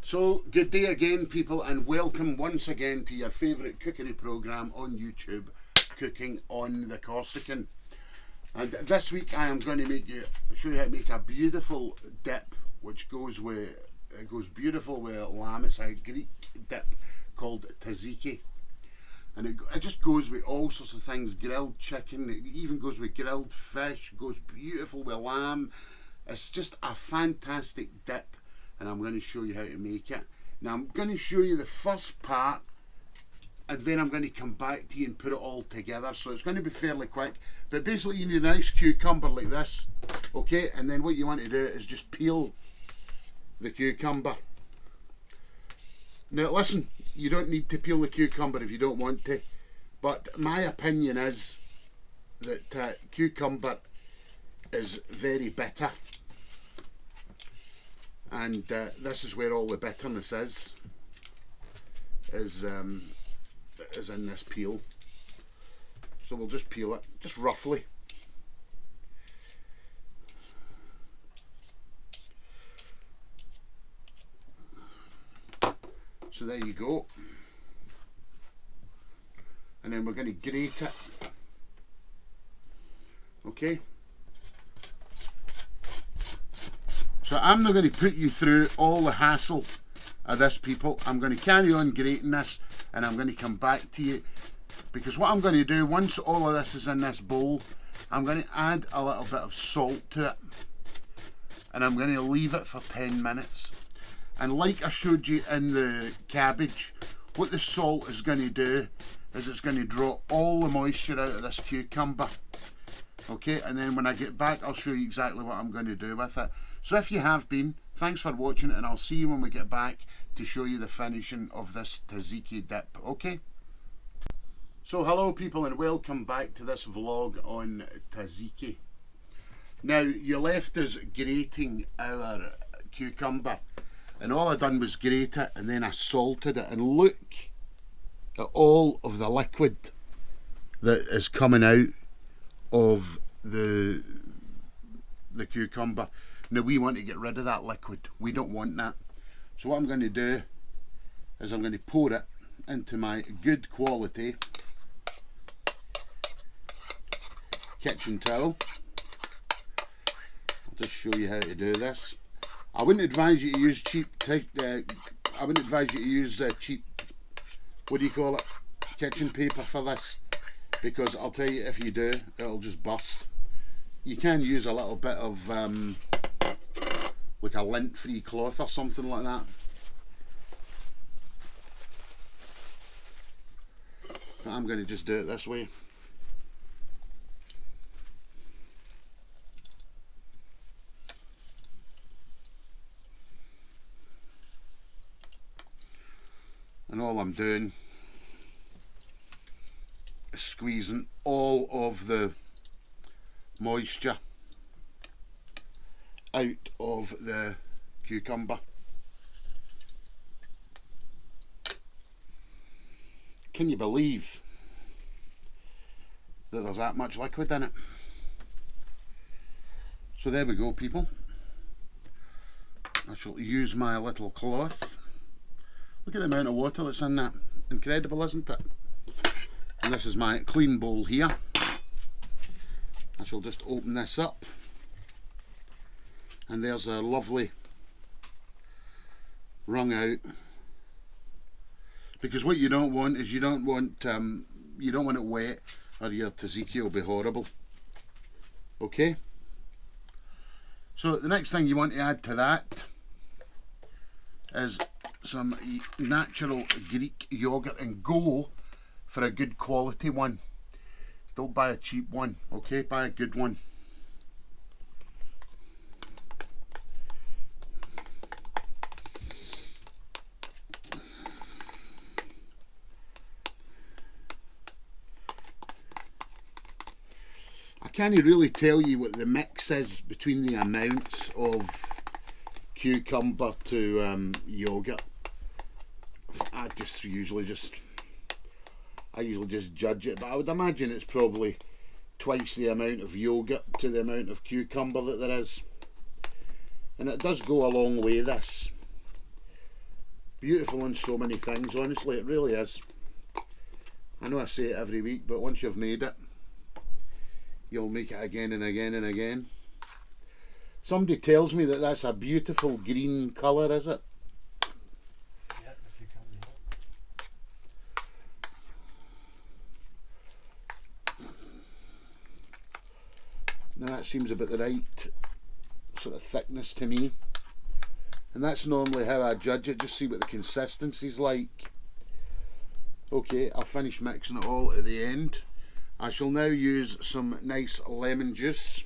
So, good day again, people, and welcome once again to your favourite cookery programme on YouTube, Cooking on the Corsican. And this week I am going to show you how to make a beautiful dip, which goes beautiful with lamb. It's a Greek dip called Tzatziki, and it just goes with all sorts of things. Grilled chicken, it even goes with grilled fish, goes beautiful with lamb. It's just a fantastic dip, and I'm going to show you how to make it. Now I'm going to show you the first part, and then I'm going to come back to you and put it all together. So it's going to be fairly quick, but basically you need a nice cucumber like this, okay? And then what you want to do is just peel the cucumber. Now listen, you don't need to peel the cucumber if you don't want to, but my opinion is that cucumber is very bitter, and this is where all the bitterness is in this peel. So we'll just peel it, just roughly. So there you go. And then we're going to grate it. Okay. So I'm not going to put you through all the hassle of this, people. I'm going to carry on grating this, and I'm going to come back to you, because what I'm going to do, once all of this is in this bowl, I'm going to add a little bit of salt to it, and I'm going to leave it for 10 minutes. And like I showed you in the cabbage, what the salt is going to do is it's going to draw all the moisture out of this cucumber. Okay, and then when I get back, I'll show you exactly what I'm going to do with it. So if you have been, thanks for watching, and I'll see you when we get back to show you the finishing of this Tzatziki dip, okay? So hello people, and welcome back to this vlog on Tzatziki. Now, you left us grating our cucumber, and all I done was grate it, and then I salted it, and look at all of the liquid that is coming out of the cucumber. Now we want to get rid of that liquid. We don't want that. So what I'm going to do is I'm going to pour it into my good quality kitchen towel. I'll just show you how to do this. I wouldn't advise you to use cheap, cheap, what do you call it, kitchen paper for this, because I'll tell you, if you do, it'll just burst. You can use a little bit of like a lint-free cloth or something like that. So I'm going to just do it this way. And all I'm doing is squeezing all of the moisture out of the cucumber. Can you believe that there's that much liquid in it? So there we go, people. I shall use my little cloth. Look at the amount of water that's in that. Incredible, isn't it? And this is my clean bowl here. I shall just open this up, and there's a lovely wrung out, because what you don't want is you don't want it wet, or your tzatziki will be horrible. Okay, so the next thing you want to add to that is some natural Greek yogurt, and go for a good quality one. Don't buy a cheap one, okay? Buy a good one. I can't really tell you what the mix is between the amounts of cucumber to yogurt. I usually just judge it, but I would imagine it's probably twice the amount of yogurt to the amount of cucumber that there is. And it does go a long way, this. beautiful in so many things, honestly, it really is. I know I say it every week, but once you've made it, you'll make it again and again and again. Somebody tells me that that's a beautiful green colour, is it? Yeah, if you can't help. Now that seems about the right sort of thickness to me. And that's normally how I judge it, just see what the consistency's like. Okay, I'll finish mixing it all at the end. I shall now use some nice lemon juice.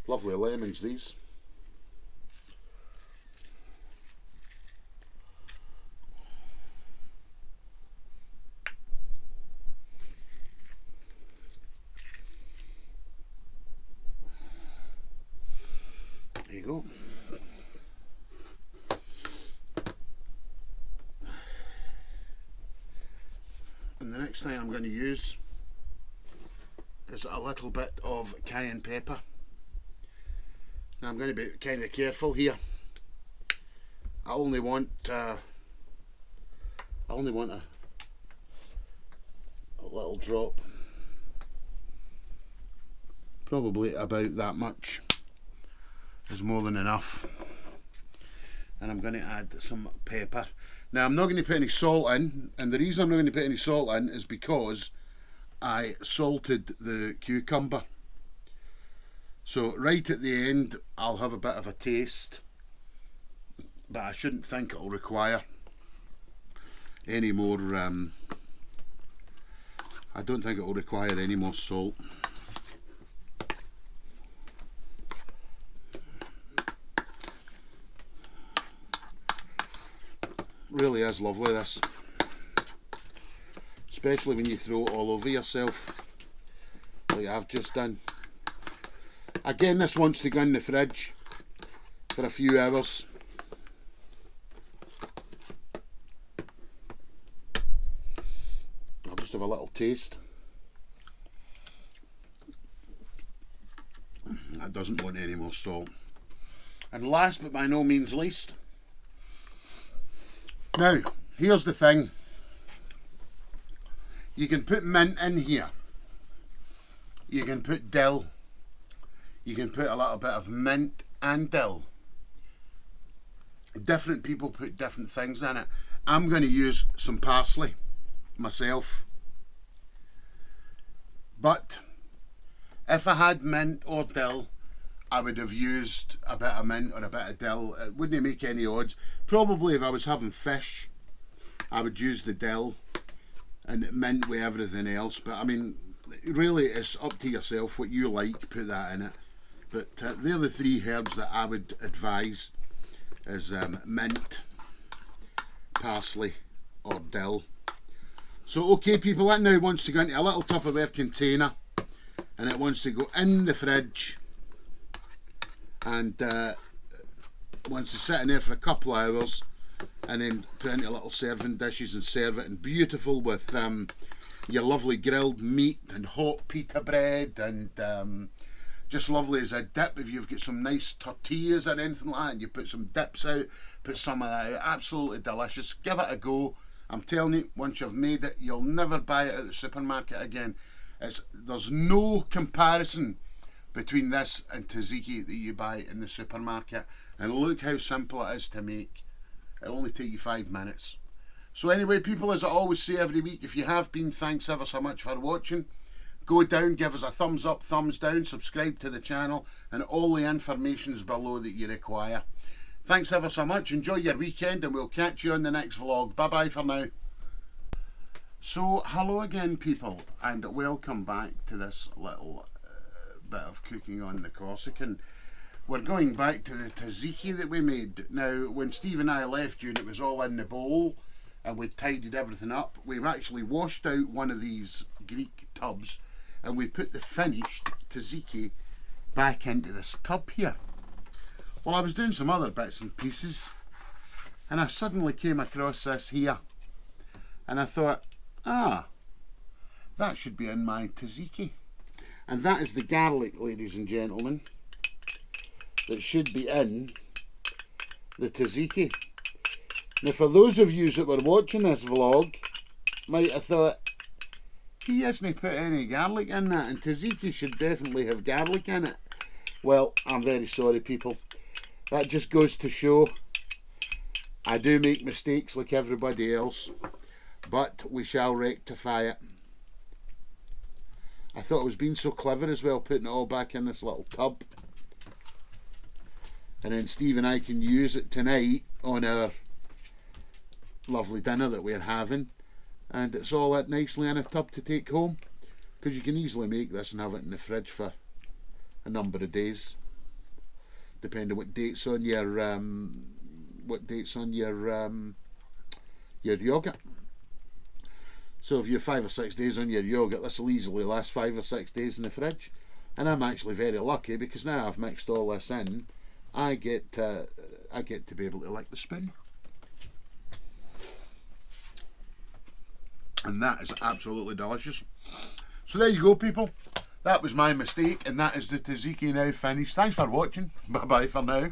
Lovely lemons, these. There you go. And the next thing I'm going to use is a little bit of cayenne pepper. Now I'm going to be kind of careful here. I only want a little drop, probably about that much is more than enough. And I'm going to add some pepper. Now I'm not going to put any salt in, and the reason I'm not going to put any salt in is because I salted the cucumber. So right at the end I'll have a bit of a taste, but I shouldn't think it'll require any more, I don't think it will require any more salt. Really is lovely, this, especially when you throw it all over yourself like I've just done. Again, this wants to go in the fridge for a few hours. I'll just have a little taste. That doesn't want any more salt. And last but by no means least, now here's the thing. You can put mint in here. You can put dill. You can put a little bit of mint and dill. Different people put different things in it. I'm going to use some parsley myself. But if I had mint or dill, I would have used a bit of mint or a bit of dill. It wouldn't make any odds. Probably if I was having fish, I would use the dill and mint with everything else. But I mean, really it's up to yourself what you like, put that in it. But they're the three herbs that I would advise, is mint, parsley or dill. So okay people, that now wants to go into a little Tupperware container and it wants to go in the fridge and wants to sit in there for a couple of hours and then put into little serving dishes and serve it, and beautiful with your lovely grilled meat and hot pita bread, and just lovely as a dip. If you've got some nice tortillas or anything like that and you put some dips out, put some of that out, absolutely delicious. Give it a go. I'm telling you, once you've made it, you'll never buy it at the supermarket again. There's no comparison between this and tzatziki that you buy in the supermarket. And look how simple it is to make. It'll only take you 5 minutes. So anyway people, as I always say every week, if you have been, thanks ever so much for watching. Go down, give us a thumbs up, thumbs down, subscribe to the channel, and all the information is below that you require. Thanks ever so much, enjoy your weekend, and we'll catch you on the next vlog. Bye bye for now. So hello again people, and welcome back to this little bit of cooking on the Corsican. We're going back to the tzatziki that we made. Now when Steve and I left you and it was all in the bowl and we'd tidied everything up, we've actually washed out one of these Greek tubs and we put the finished tzatziki back into this tub here. Well, I was doing some other bits and pieces and I suddenly came across this here and I thought, that should be in my tzatziki. And that is the garlic, ladies and gentlemen, that should be in the tzatziki. Now, for those of you that were watching this vlog, might have thought, he hasn't put any garlic in that, and tzatziki should definitely have garlic in it. Well, I'm very sorry, people. That just goes to show I do make mistakes like everybody else, but we shall rectify it. I thought I was being so clever as well, putting it all back in this little tub. And then Steve and I can use it tonight on our lovely dinner that we're having. And it's all that nicely in a tub to take home, because you can easily make this and have it in the fridge for a number of days, depending on what dates on your yogurt. So if you're 5 or 6 days on your yogurt, this will easily last 5 or 6 days in the fridge. And I'm actually very lucky, because now I've mixed all this in, I get to be able to lick the spoon. And that is absolutely delicious. So there you go, people. That was my mistake, and that is the tzatziki now finished. Thanks for watching. Bye bye for now.